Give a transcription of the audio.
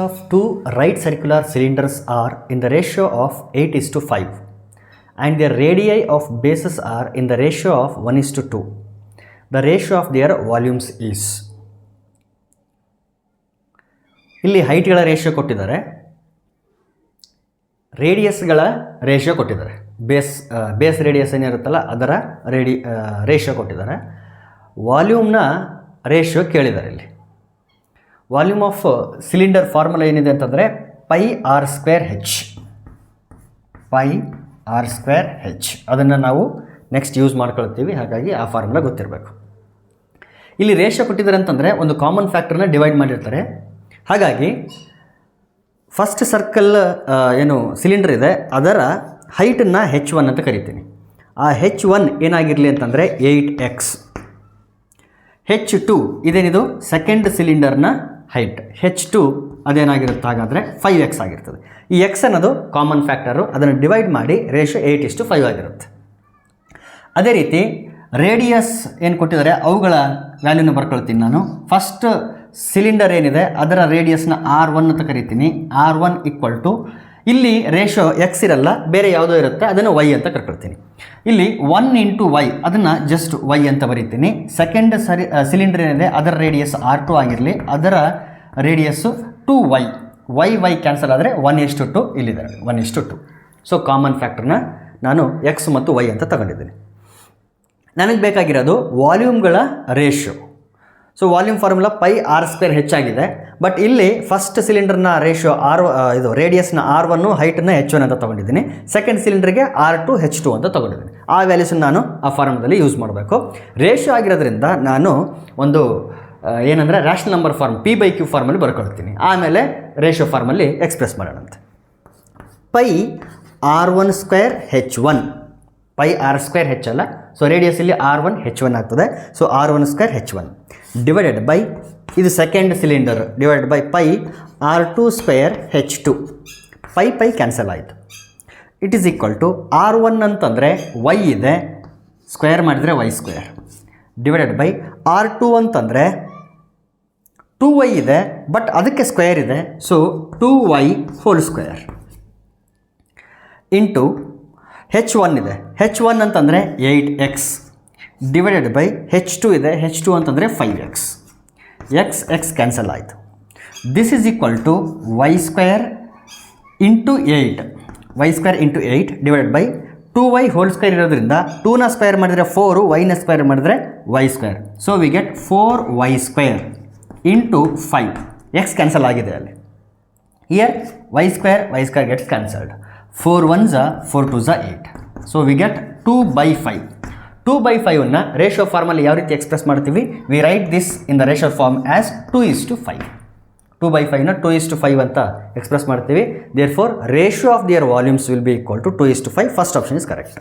of two right circular cylinders are in the ratio of 8:5 and their radii of bases are in the ratio of 1:2. The ratio of their volumes is. ಇಲ್ಲಿ ಹೈಟ್ಗಳ ratio ಕೊಟ್ಟಿದ್ದಾರೆ, ರೇಡಿಯಸ್ಗಳ ratio ಕೊಟ್ಟಿದ್ದಾರೆ. Base radius ಏನಿರುತ್ತಲ್ಲ ಅದರ ratio ಕೊಟ್ಟಿದ್ದಾರೆ. ವಾಲ್ಯೂಮ್ನ ratio ಕೇಳಿದ್ದಾರೆ. ಇಲ್ಲಿ volume of cylinder formula ಏನಿದೆ ಅಂತಂದರೆ πr²h. πr²h ಅದನ್ನು ನಾವು ನೆಕ್ಸ್ಟ್ ಯೂಸ್ ಮಾಡ್ಕೊಳ್ತೀವಿ, ಹಾಗಾಗಿ ಆ ಫಾರ್ಮುಲಾ ಗೊತ್ತಿರಬೇಕು. ಇಲ್ಲಿ ರೇಷಿಯೋ ಕೊಟ್ಟಿದ್ದಾರೆ ಅಂತಂದರೆ ಒಂದು ಕಾಮನ್ ಫ್ಯಾಕ್ಟರ್ನ ಡಿವೈಡ್ ಮಾಡಿರ್ತಾರೆ. ಹಾಗಾಗಿ ಫಸ್ಟ್ ಸರ್ಕಲ್ ಏನು ಸಿಲಿಂಡರ್ ಇದೆ ಅದರ ಹೈಟನ್ನು H1 ಅಂತ ಕರಿತೀನಿ. ಆ H1 ಏನಾಗಿರಲಿ ಅಂತಂದರೆ 8x. H2 ಇದೇನಿದು ಸೆಕೆಂಡ್ ಸಿಲಿಂಡರ್ನ ಹೈಟ್. H2 ಅದೇನಾಗಿರುತ್ತೆ ಹಾಗಾದರೆ 5x ಆಗಿರ್ತದೆ. ಈ x ಅನ್ನೋದು ಕಾಮನ್ ಫ್ಯಾಕ್ಟರು, ಅದನ್ನು ಡಿವೈಡ್ ಮಾಡಿ ರೇಷಿಯೋ 8:5 ಆಗಿರುತ್ತೆ. ಅದೇ ರೀತಿ ರೇಡಿಯಸ್ ಏನು ಕೊಟ್ಟಿದ್ದಾರೆ ಅವುಗಳ ವ್ಯಾಲ್ಯೂನ ಬರ್ಕೊಳ್ತೀನಿ ನಾನು. ಫಸ್ಟ್ ಸಿಲಿಂಡರ್ ಏನಿದೆ ಅದರ ರೇಡಿಯಸ್ನ R1 ಅಂತ ಕರಿತೀನಿ. R1 = ಇಲ್ಲಿ ರೇಷಿಯೋ x ಇರಲ್ಲ, ಬೇರೆ ಯಾವುದೋ ಇರುತ್ತೆ, ಅದನ್ನು y ಅಂತ ಕರ್ಕೊಳ್ತೀನಿ. ಇಲ್ಲಿ 1 × y ಅದನ್ನು ಜಸ್ಟ್ y ಅಂತ ಬರೀತೀನಿ. ಸೆಕೆಂಡ್ ಸಿಲಿಂಡರ್ ಏನಿದೆ ಅದರ ರೇಡಿಯಸ್ R2 ಆಗಿರಲಿ, ಅದರ ರೇಡಿಯಸ್ಸು 2y. y ಕ್ಯಾನ್ಸಲ್ ಆದರೆ 1:2 ಇಲ್ಲಿದೆ 1:2. ಸೊ ಕಾಮನ್ ಫ್ಯಾಕ್ಟರ್ನ ನಾನು x ಮತ್ತು y ಅಂತ ತಗೊಂಡಿದ್ದೀನಿ. ನನಗೆ ಬೇಕಾಗಿರೋದು ವಾಲ್ಯೂಮ್ಗಳ ratio. So volume formula πr²h ಆಗಿದೆ. ಬಟ್ ಇಲ್ಲಿ ಫಸ್ಟ್ ಸಿಲಿಂಡರ್ನ ರೇಷಿಯೋ ಇದು ರೇಡಿಯಸ್ನ R1, ಹೈಟನ್ನು H1 ಅಂತ ತೊಗೊಂಡಿದ್ದೀನಿ. ಸೆಕೆಂಡ್ ಸಿಲಿಂಡರ್ಗೆ R2 H2 ಅಂತ ತೊಗೊಂಡಿದ್ದೀನಿ. ಆ ವ್ಯಾಲ್ಯೂಸನ್ನು ನಾನು ಆ ಫಾರ್ಮುಲಾದಲ್ಲಿ ಯೂಸ್ ಮಾಡಬೇಕು. ರೇಷಿಯೋ ಆಗಿರೋದ್ರಿಂದ ನಾನು ಒಂದು ಏನಂದರೆ ರ್ಯಾಷನಲ್ ನಂಬರ್ ಫಾರ್ಮ್ P/Q ಫಾರ್ಮಲ್ಲಿ ಬರ್ಕೊಳ್ತೀನಿ. ಆಮೇಲೆ ರೇಷಿಯೋ ಫಾರ್ಮಲ್ಲಿ ಎಕ್ಸ್ಪ್ರೆಸ್ ಮಾಡೋಣಂತೆ. πr1²h1 πr²h ಅಲ್ಲ, ಸೊ ರೇಡಿಯಸ್ ಇಲ್ಲಿ R1 H1 ಆಗ್ತದೆ. ಸೊ R1²h1 ಡಿವೈಡೆಡ್ ಬೈ ಇದು second cylinder divided by πr2²h2. π cancel ಆಯಿತು. It is equal to R1 ಅಂತಂದರೆ y ಇದೆ, ಸ್ಕ್ವೇರ್ ಮಾಡಿದರೆ y² ಡಿವೈಡೆಡ್ ಬೈ R2 ಅಂತಂದರೆ 2y ಇದೆ, ಬಟ್ ಅದಕ್ಕೆ ಸ್ಕ್ವೇರ್ ಇದೆ, ಸೊ 2y² ಇಂಟು H1 ಇದೆ. H1 ಅಂತಂದರೆ 8x ಡಿವೈಡೆಡ್ ಬೈ H2 ಇದೆ, H2 ಅಂತಂದರೆ 5x. x ಕ್ಯಾನ್ಸಲ್ ಆಯಿತು. This is equal to y² into 8 y² into 8 divided by 2y² ಇರೋದ್ರಿಂದ 2ನ ಸ್ಕ್ವೇರ್ ಮಾಡಿದರೆ 4, y ನ ಸ್ಕ್ವೇರ್ ಮಾಡಿದರೆ y². So we get 4y² into 5. x cancel ಆಗಿದೆ ಅಲ್ಲಿ. Here y² gets cancelled. 4 1s 4 2s 8. So we get 2/5. 2/5 ratio formally ಯಾವ ರೀತಿ express ಮಾಡ್ತೀವಿ? We write this in the ratio form as 2:5. 2/5 2:5 ಅಂತ express ಮಾಡ್ತೀವಿ. Therefore ratio of their volumes will be equal to 2:5. First option is correct.